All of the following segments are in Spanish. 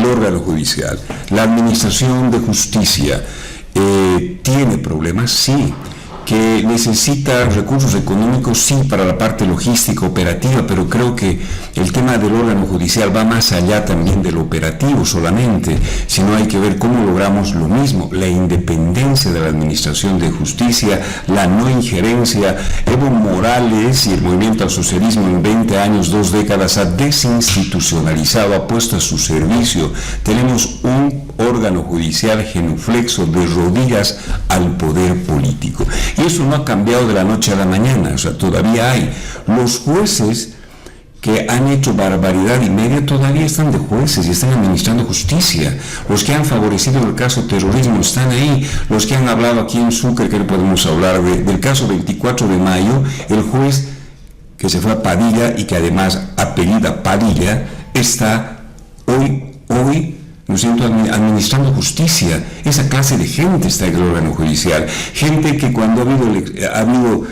el órgano judicial, la administración de justicia, ¿tiene problemas? Sí. ¿Que necesita recursos económicos? Sí, para la parte logística, operativa, pero creo que el tema del órgano judicial va más allá también del operativo solamente, sino hay que ver cómo logramos lo mismo, la independencia de la administración de justicia, la no injerencia. Evo Morales y el movimiento al socialismo en 20 años, 2 décadas, ha desinstitucionalizado, ha puesto a su servicio. Tenemos un órgano judicial genuflexo, de rodillas al poder político. Y eso no ha cambiado de la noche a la mañana, o sea, todavía hay. Los jueces que han hecho barbaridad y media todavía están de jueces y están administrando justicia. Los que han favorecido el caso terrorismo están ahí. Los que han hablado aquí en Sucre, que no podemos hablar del caso 24 de mayo, el juez que se fue a Padilla y que además apellida Padilla, está hoy ¿no es cierto?, administrando justicia. Esa clase de gente está en el órgano judicial. Gente que cuando ha habido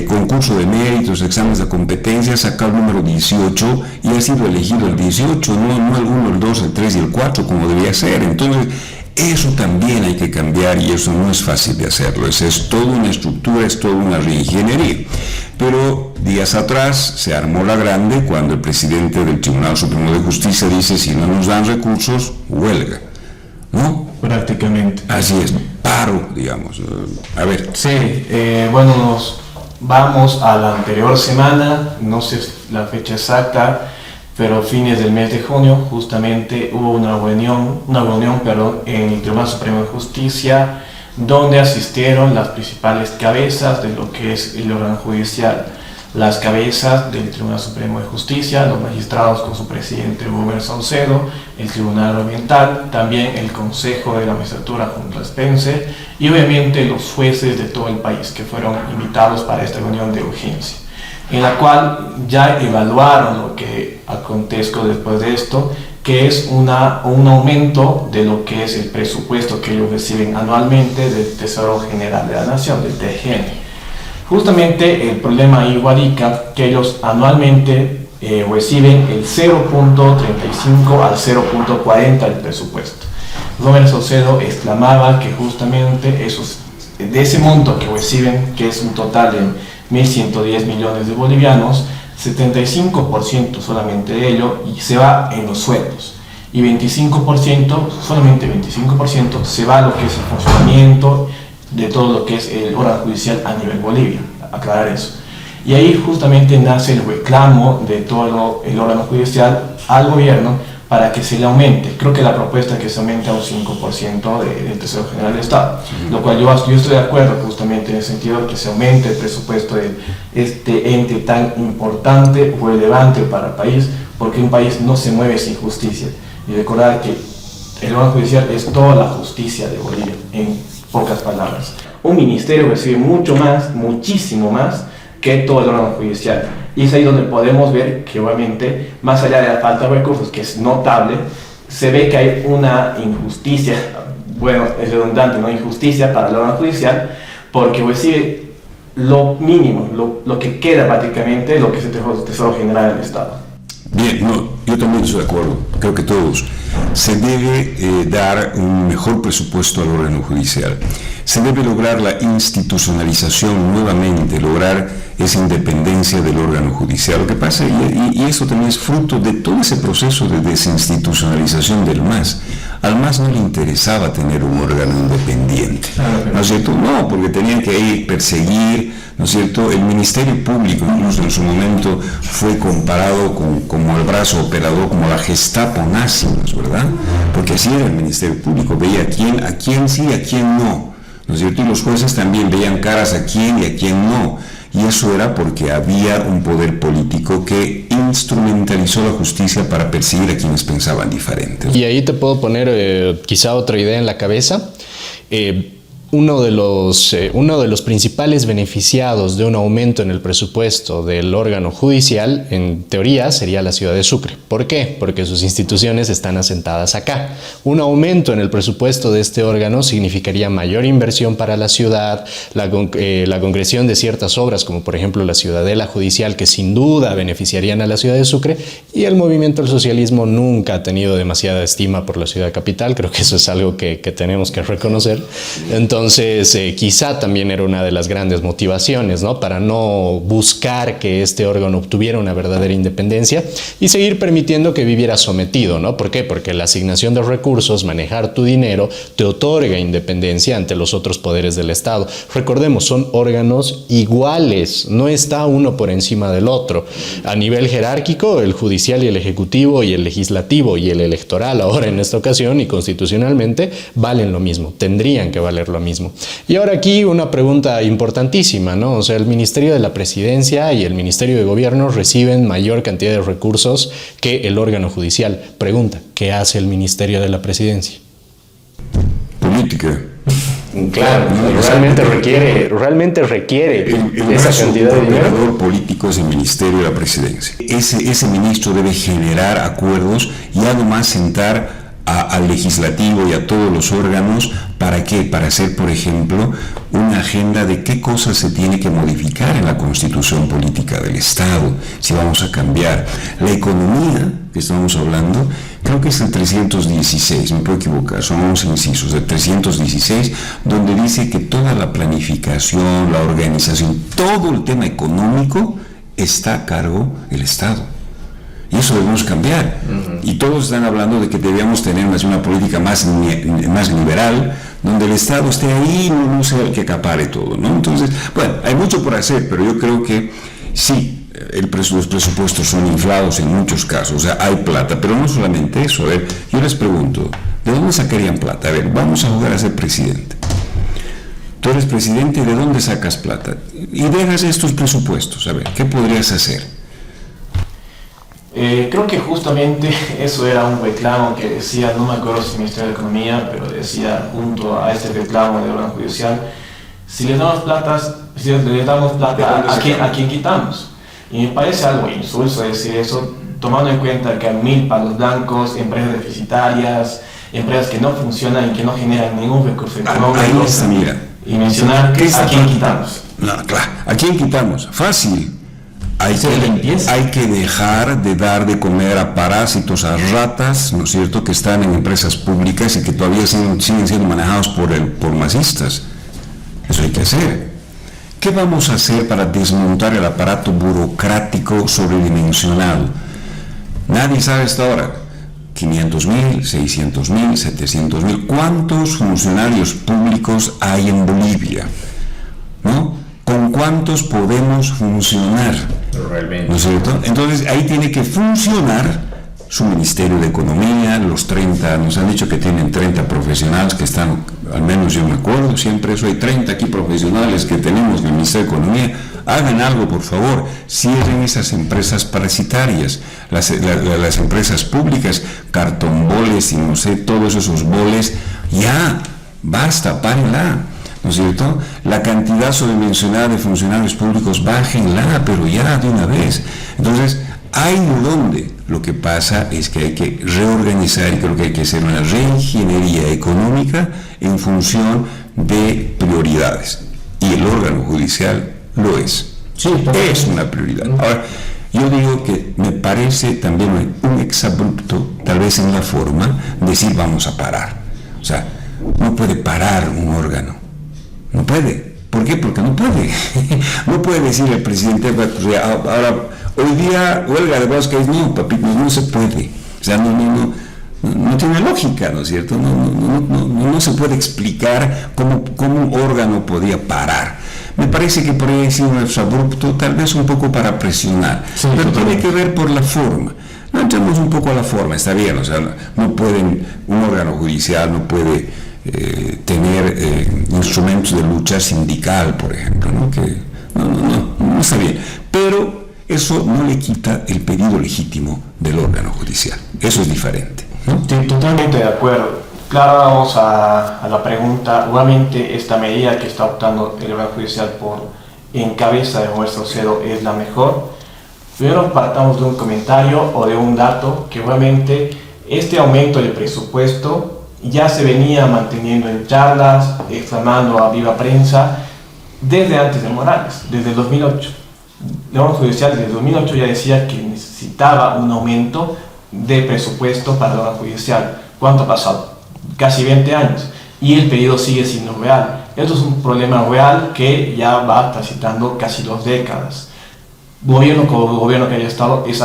concurso de méritos, exámenes de competencia, ha sacado el número 18 y ha sido elegido el 18, no el 1, el 2, el 3 y el 4 como debía ser. Entonces, eso también hay que cambiar y eso no es fácil de hacerlo. Es toda una estructura, es toda una reingeniería. Pero días atrás se armó la grande cuando el presidente del Tribunal Supremo de Justicia dice: si no nos dan recursos, huelga, ¿no? Prácticamente. Así es, paro, digamos. A ver. Sí, bueno, nos vamos a la anterior semana, no sé la fecha exacta, pero fines del mes de junio justamente hubo una reunión en el Tribunal Supremo de Justicia, donde asistieron las principales cabezas de lo que es el órgano judicial, las cabezas del Tribunal Supremo de Justicia, los magistrados con su presidente Rubén Saucedo, el Tribunal Oriental, también el Consejo de la Magistratura junto a Spencer y obviamente los jueces de todo el país que fueron invitados para esta reunión de urgencia, en la cual ya evaluaron lo que acontezca después de esto, que es un aumento de lo que es el presupuesto que ellos reciben anualmente del Tesoro General de la Nación, del TGN. Justamente el problema ahí radica que ellos anualmente reciben el 0.35 al 0.40 del presupuesto. Rubén Saucedo exclamaba que justamente de ese monto que reciben, que es un total de 1.110 millones de bolivianos, 75% solamente de ello y se va en los sueldos y 25%, solamente 25% se va a lo que es el funcionamiento de todo lo que es el órgano judicial a nivel Bolivia, aclarar eso. Y ahí justamente nace el reclamo de todo el órgano judicial al gobierno para que se le aumente. Creo que la propuesta es que se aumente a un 5% del Tesoro General del Estado, lo cual yo estoy de acuerdo justamente en el sentido de que se aumente el presupuesto de este ente tan importante o relevante para el país, porque un país no se mueve sin justicia. Y recordar que el órgano judicial es toda la justicia de Bolivia, en pocas palabras. Un ministerio recibe mucho más, muchísimo más, que todo el órgano judicial. Y es ahí donde podemos ver que obviamente, más allá de la falta de recursos, que es notable, se ve que hay una injusticia, bueno, es redundante, ¿no? Injusticia para el órgano judicial, porque recibe lo mínimo, lo que queda prácticamente, lo que es el Tesoro General del Estado. Bien, no, yo también estoy de acuerdo, creo que todos. Se debe dar un mejor presupuesto al órgano judicial. Se debe lograr la institucionalización nuevamente, lograr esa independencia del órgano judicial. Lo que pasa, y eso también es fruto de todo ese proceso de desinstitucionalización del MAS. Al MAS no le interesaba tener un órgano independiente, ¿no es cierto? No, porque tenían que ir perseguir, ¿no es cierto? El Ministerio Público, incluso en su momento, fue comparado como el brazo operador, como la Gestapo nazi, ¿verdad? Porque así era el Ministerio Público, veía a quién sí, a quién no, ¿no es cierto? Y los jueces también veían caras a quién y a quién no. Y eso era porque había un poder político que instrumentalizó la justicia para perseguir a quienes pensaban diferentes. Y ahí te puedo poner quizá otra idea en la cabeza. uno de los principales beneficiados de un aumento en el presupuesto del órgano judicial, en teoría, sería la ciudad de Sucre. ¿Por qué? Porque sus instituciones están asentadas acá. Un aumento en el presupuesto de este órgano significaría mayor inversión para la ciudad, la concreción de ciertas obras, como por ejemplo la ciudadela judicial, que sin duda beneficiarían a la ciudad de Sucre, y el movimiento del socialismo nunca ha tenido demasiada estima por la ciudad capital. Creo que eso es algo que tenemos que reconocer. Entonces, quizá también era una de las grandes motivaciones, ¿no?, para no buscar que este órgano obtuviera una verdadera independencia y seguir permitiendo que viviera sometido, ¿no? ¿Por qué? Porque la asignación de recursos, manejar tu dinero, te otorga independencia ante los otros poderes del Estado. Recordemos, son órganos iguales, no está uno por encima del otro. A nivel jerárquico, el judicial y el ejecutivo y el legislativo y el electoral, ahora en esta ocasión y constitucionalmente, valen lo mismo, tendrían que valer lo mismo. Y ahora aquí una pregunta importantísima, ¿no? O sea, el Ministerio de la Presidencia y el Ministerio de Gobierno reciben mayor cantidad de recursos que el órgano judicial. Pregunta, ¿qué hace el Ministerio de la Presidencia? Política. Claro, realmente requiere esa cantidad de dinero. El operador político es el Ministerio de la Presidencia. Ese ministro debe generar acuerdos y además sentar al legislativo y a todos los órganos. ¿Para qué? Para hacer, por ejemplo, una agenda de qué cosas se tiene que modificar en la constitución política del Estado, si vamos a cambiar. La economía que estamos hablando, creo que es el 316, me puedo equivocar, son 11 incisos, el 316, donde dice que toda la planificación, la organización, todo el tema económico está a cargo del Estado. Y eso debemos cambiar. Y todos están hablando de que debíamos tener una política más liberal, donde el Estado esté ahí y no sea el que acapare todo, ¿no? Entonces, bueno, hay mucho por hacer, pero yo creo que sí, los presupuestos son inflados en muchos casos, o sea, hay plata, pero no solamente eso. A ver, yo les pregunto, ¿de dónde sacarían plata? A ver, vamos a jugar a ser presidente. Tú eres presidente, ¿de dónde sacas plata? Y dejas estos presupuestos, a ver, ¿qué podrías hacer? Creo que justamente eso era un reclamo que decía, no me acuerdo si el Ministerio de Economía, pero decía junto a este reclamo del órgano judicial, si le damos plata, ¿a quién quitamos? Y me parece algo insulso decir eso, tomando en cuenta que hay 1000 palos blancos, empresas deficitarias, empresas que no funcionan y que no generan ningún recurso económico. Ahí está, mira. Y mencionar a quién quitamos. No, claro, ¿a quién quitamos? Fácil. Hay que dejar de dar de comer a parásitos, a ratas, ¿no es cierto?, que están en empresas públicas y que todavía siguen siendo manejados por masistas. Eso hay que hacer. ¿Qué vamos a hacer para desmontar el aparato burocrático sobredimensionado? Nadie sabe hasta ahora. 500.000, 600.000, 700.000. ¿Cuántos funcionarios públicos hay en Bolivia? ¿No? ¿Con cuántos podemos funcionar? Realmente. ¿No es cierto? Entonces ahí tiene que funcionar su Ministerio de Economía, los 30, nos han dicho que tienen 30 profesionales que están, al menos yo me acuerdo, siempre eso, hay 30 aquí profesionales que tenemos en el Ministerio de Economía. Hagan algo, por favor, cierren esas empresas parasitarias, las empresas públicas, cartonboles y no sé, todos esos boles, ya, basta, párenla. ¿No es cierto? La cantidad sobredimensionada de funcionarios públicos, bájenla, pero ya de una vez. Entonces, hay de dónde. Lo que pasa es que hay que reorganizar y creo que hay que hacer una reingeniería económica en función de prioridades. Y el órgano judicial lo es. Sí, es una prioridad. Ahora, yo digo que me parece también un exabrupto, tal vez en la forma, decir vamos a parar. O sea, no puede parar un órgano. No puede. ¿Por qué? Porque no puede. No puede decir el presidente, ahora, hoy día huelga de bosques, no, papito, no se puede. O sea, no tiene lógica, ¿no es cierto? No se puede explicar cómo un órgano podía parar. Me parece que por ahí ha sido un abrupto, tal vez un poco para presionar, sí, pero tiene que ver por la forma. No entremos un poco a la forma, está bien, o sea, no pueden, un órgano judicial no puede tener instrumentos de lucha sindical, por ejemplo, ¿no? Que no está bien, pero eso no le quita el pedido legítimo del órgano judicial, eso es diferente, ¿no? Estoy totalmente de acuerdo, Claro, vamos a la pregunta. Obviamente esta medida que está optando el órgano judicial en cabeza de Roberto Saucedo es la mejor. Primero partamos de un comentario o de un dato que obviamente este aumento del presupuesto ya se venía manteniendo en charlas, exclamando a viva prensa desde antes de Morales, desde el 2008. El órgano judicial desde el 2008 ya decía que necesitaba un aumento de presupuesto para el órgano judicial. ¿Cuánto ha pasado? Casi 20 años. Y el pedido sigue siendo real. Esto es un problema real que ya va transitando casi 2 décadas. Gobierno con gobierno que haya estado, es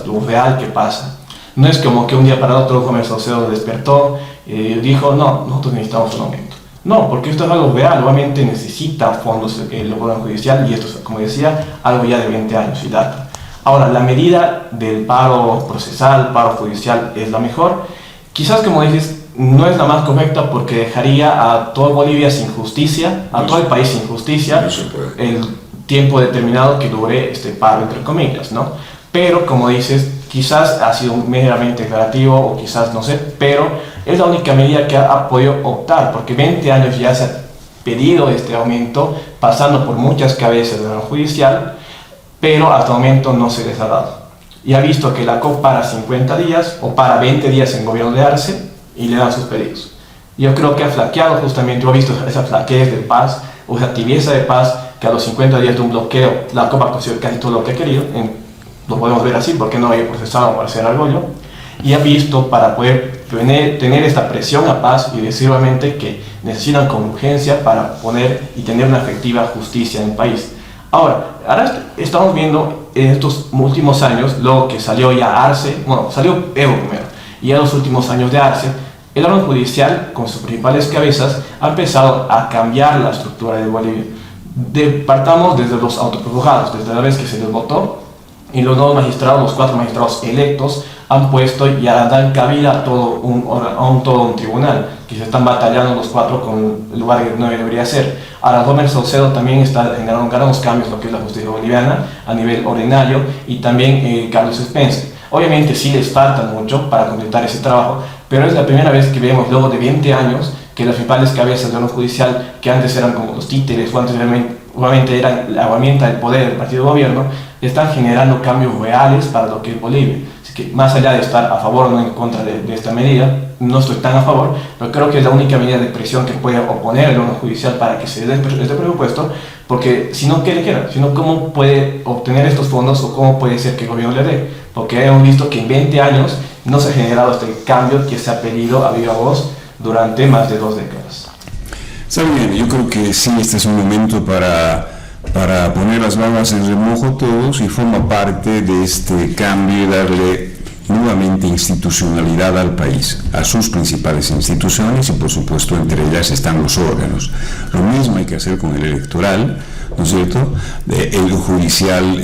lo real que pasa. No es como que un día para otro Roberto Saucedo despertó y dijo, no, nosotros necesitamos un aumento. No, porque esto es algo real, obviamente necesita fondos el órgano judicial y esto es, como decía, algo ya de 20 años y data. Ahora, la medida del paro procesal, paro judicial es la mejor. Quizás, como dices, no es la más correcta porque dejaría a toda Bolivia sin justicia, a todo el país sin justicia, el tiempo determinado que dure este paro, entre comillas, ¿no? Pero, como dices, quizás ha sido meramente declarativo o quizás no sé, pero es la única medida que ha podido optar, porque 20 años ya se ha pedido este aumento, pasando por muchas cabezas del órgano judicial, pero hasta el momento no se les ha dado. Y ha visto que la COP para 50 días o para 20 días en gobierno de Arce y le dan sus pedidos. Yo creo que ha flaqueado justamente, yo he visto esa flaquez de paz o esa tibieza de paz que a los 50 días de un bloqueo la COP ha conseguido casi todo lo que ha querido, lo podemos ver así porque no había procesado para hacer argollo, y ha visto para poder tener esta presión a paz y decir obviamente que necesitan con urgencia para poner y tener una efectiva justicia en el país. Ahora estamos viendo en estos últimos años, luego que salió ya Arce, bueno, salió Evo primero, y ya en los últimos años de Arce, el órgano judicial, con sus principales cabezas, ha empezado a cambiar la estructura de Bolivia. Partamos desde los autoprorrogados, desde la vez que se les votó, y los nuevos magistrados, los 4 magistrados electos, han puesto y dan cabida a todo un tribunal, que se están batallando los 4 con el lugar que no debería ser. Ahora, Roberto Saucedo también está generando grandes cambios en lo que es la justicia boliviana a nivel ordinario, y también Carlos Spencer. Obviamente sí les falta mucho para completar ese trabajo, pero es la primera vez que vemos, luego de 20 años, que las principales cabezas del órgano judicial, que antes eran como los títeres, o antes realmente eran la herramienta del poder del partido de gobierno, están generando cambios reales para lo que es Bolivia. Así que más allá de estar a favor o no en contra de esta medida, no estoy tan a favor, pero creo que es la única medida de presión que puede oponer el órgano judicial para que se dé este presupuesto, porque si no, ¿qué le queda? Si no, ¿cómo puede obtener estos fondos o cómo puede ser que el gobierno le dé? Porque hemos visto que en 20 años no se ha generado este cambio que se ha pedido a viva voz durante más de 2 décadas. Está bien, yo creo que sí, este es un momento para poner las barbas en remojo todos y forma parte de este cambio y darle nuevamente institucionalidad al país, a sus principales instituciones y por supuesto entre ellas están los órganos. Lo mismo hay que hacer con el electoral, ¿no es cierto? El judicial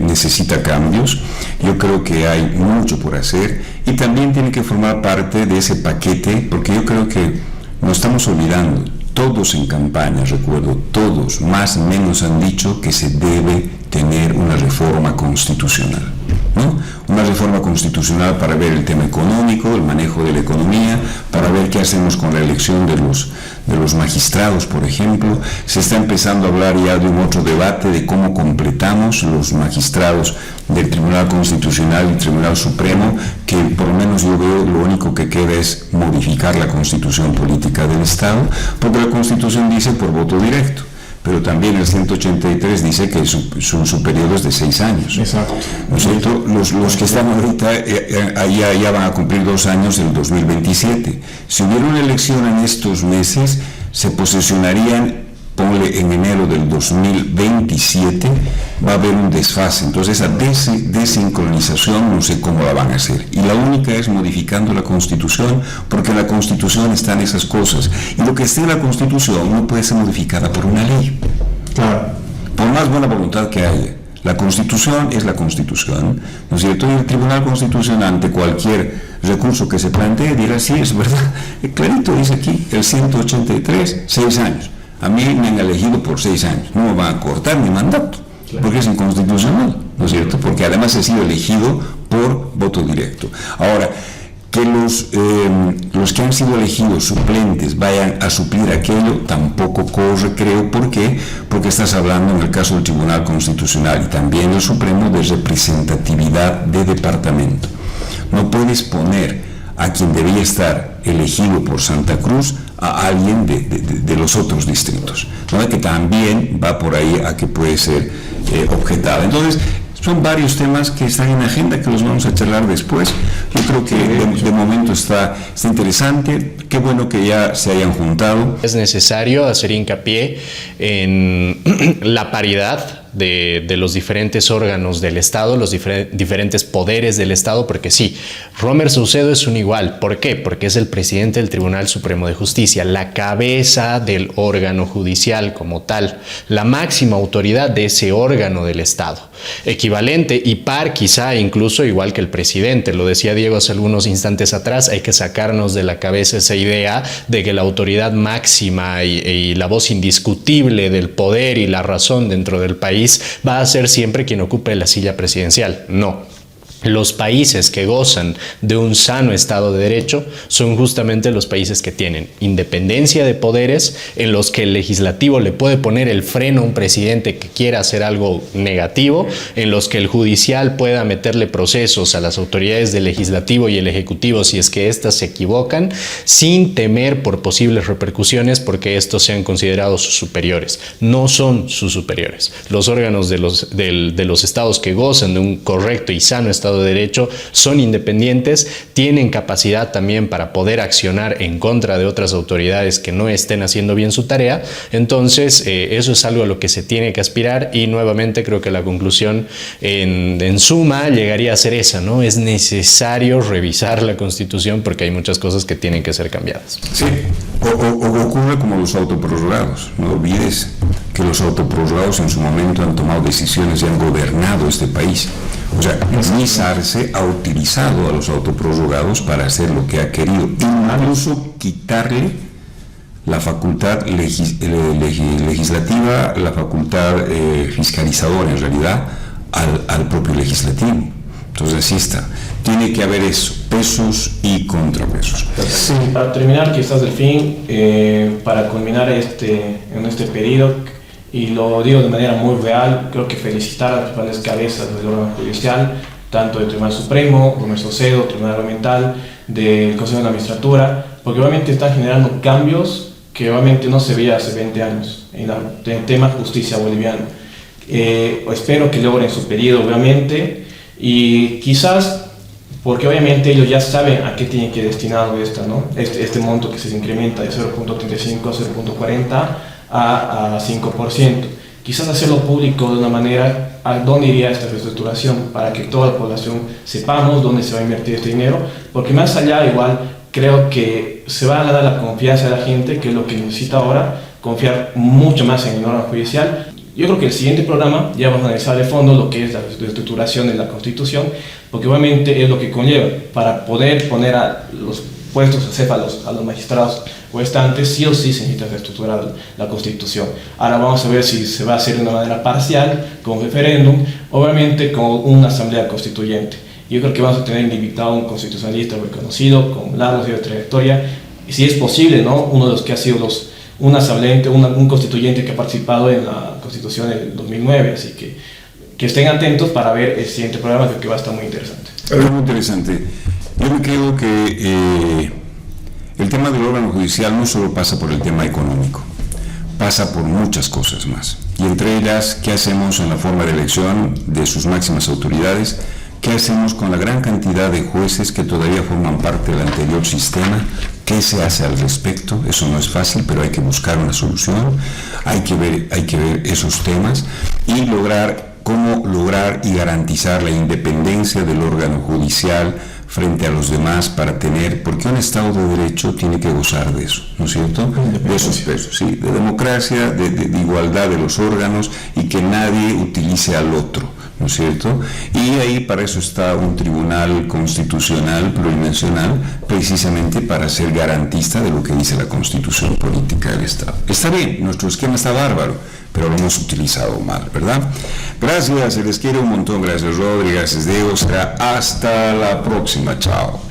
necesita cambios, yo creo que hay mucho por hacer y también tiene que formar parte de ese paquete, porque yo creo que nos estamos olvidando. Todos en campaña, recuerdo, todos más o menos han dicho que se debe tener una reforma constitucional, ¿no? Una reforma constitucional para ver el tema económico, el manejo de la economía, para ver qué hacemos con la elección de los magistrados, por ejemplo. Se está empezando a hablar ya de un otro debate de cómo completamos los magistrados del Tribunal Constitucional y el Tribunal Supremo, que por lo menos yo veo lo único que queda es modificar la Constitución política del Estado, porque la Constitución dice por voto directo. Pero también el 183 dice que su periodo es de 6 años. Exacto. ¿No es cierto? Los que están ahorita ya van a cumplir 2 años del 2027. Si hubiera una elección en estos meses, se posesionarían, ponle en enero del 2027, va a haber un desfase. Entonces esa desincronización no sé cómo la van a hacer. Y la única es modificando la Constitución, porque en la Constitución están esas cosas. Y lo que esté en la Constitución no puede ser modificada por una ley. Claro. Por más buena voluntad que haya. La Constitución es la Constitución, ¿no es cierto? Y el Tribunal Constitucional, ante cualquier recurso que se plantee, dirá, sí, es verdad. Clarito dice aquí, el 183, 6 años. A mí me han elegido por 6 años, no me van a cortar mi mandato, porque es inconstitucional, ¿no es cierto? Porque además he sido elegido por voto directo. Ahora, Que los que han sido elegidos suplentes vayan a suplir aquello tampoco corre, creo. ¿Por qué? Porque estás hablando, en el caso del Tribunal Constitucional y también el Supremo, de representatividad de departamento. No puedes poner a quien debía estar elegido por Santa Cruz a alguien de los otros distritos, ¿no? Que también va por ahí a que puede ser objetada. Entonces, son varios temas que están en agenda, que los vamos a charlar después. Yo creo que de momento está interesante. Qué bueno que ya se hayan juntado. Es necesario hacer hincapié en la paridad de los diferentes órganos del Estado, los diferentes poderes del Estado, porque sí, Romer Saucedo es un igual. ¿Por qué? Porque es el presidente del Tribunal Supremo de Justicia, la cabeza del órgano judicial como tal, la máxima autoridad de ese órgano del Estado. Equivalente y par, quizá incluso igual que el presidente. Lo decía Diego hace algunos instantes atrás, hay que sacarnos de la cabeza esa idea de que la autoridad máxima y la voz indiscutible del poder y la razón dentro del país va a ser siempre quien ocupe la silla presidencial. No. Los países que gozan de un sano Estado de Derecho son justamente los países que tienen independencia de poderes, en los que el legislativo le puede poner el freno a un presidente que quiera hacer algo negativo, en los que el judicial pueda meterle procesos a las autoridades del legislativo y el ejecutivo si es que éstas se equivocan, sin temer por posibles repercusiones porque estos sean considerados sus superiores. No son sus superiores. Los órganos de los estados que gozan de un correcto y sano Estado de Derecho son independientes, tienen capacidad también para poder accionar en contra de otras autoridades que no estén haciendo bien su tarea. Entonces, eso es algo a lo que se tiene que aspirar y nuevamente creo que la conclusión en suma llegaría a ser esa, ¿no? Es necesario revisar la Constitución porque hay muchas cosas que tienen que ser cambiadas. Sí, o ocurre como los autoprorrogados. No olvides que los autoprorrogados en su momento han tomado decisiones y han gobernado este país. O sea, Sarce ha utilizado a los autoprorrogados para hacer lo que ha querido, incluso quitarle la facultad legislativa, la facultad fiscalizadora en realidad, al propio legislativo. Entonces así está. Tiene que haber eso, pesos y contrapesos. Sí, para terminar, quizás del fin, para culminar en este periodo, y lo digo de manera muy real, creo que felicitar a las principales cabezas del órgano judicial, tanto del Tribunal Supremo, Romer Saucedo, Tribunal Ambiental, del Consejo de la Magistratura, porque obviamente están generando cambios que obviamente no se veía hace 20 años en el tema justicia boliviana. Espero que logren su periodo, obviamente, y quizás porque obviamente ellos ya saben a qué tienen que destinar este monto que se incrementa de 0.35 a 0.40 a 5%. Quizás hacerlo público de una manera a dónde iría esta reestructuración para que toda la población sepamos dónde se va a invertir este dinero, porque más allá igual creo que se va a dar la confianza de la gente, que es lo que necesita ahora, confiar mucho más en el órgano judicial. Yo creo que el siguiente programa ya vamos a analizar de fondo lo que es la reestructuración de la Constitución, porque obviamente es lo que conlleva para poder poner a los puestos acéfalos a los magistrados restantes, sí o sí se necesita reestructurar la Constitución. Ahora vamos a ver si se va a hacer de una manera parcial, con referéndum, obviamente con una asamblea constituyente. Yo creo que vamos a tener invitado a un constitucionalista reconocido, con larga trayectoria, y si es posible, ¿no? Uno de los que ha sido un constituyente que ha participado en la Constitución del 2009, así que estén atentos para ver el siguiente programa, que va a estar muy interesante. Es muy interesante. Yo me creo que el tema del órgano judicial no solo pasa por el tema económico, pasa por muchas cosas más. Y entre ellas, ¿qué hacemos en la forma de elección de sus máximas autoridades? ¿Qué hacemos con la gran cantidad de jueces que todavía forman parte del anterior sistema? ¿Qué se hace al respecto? Eso no es fácil, pero hay que buscar una solución. Hay que ver esos temas y cómo lograr y garantizar la independencia del órgano judicial frente a los demás porque un Estado de Derecho tiene que gozar de eso, ¿no es cierto? De esos pesos, sí, de democracia, de igualdad de los órganos y que nadie utilice al otro, ¿no es cierto? Y ahí para eso está un tribunal constitucional pluridimensional, precisamente para ser garantista de lo que dice la Constitución política del Estado. Está bien, nuestro esquema está bárbaro, pero lo hemos utilizado mal, ¿verdad? Gracias, se les quiere un montón, gracias Rodri, gracias Diego, será hasta la próxima, chao.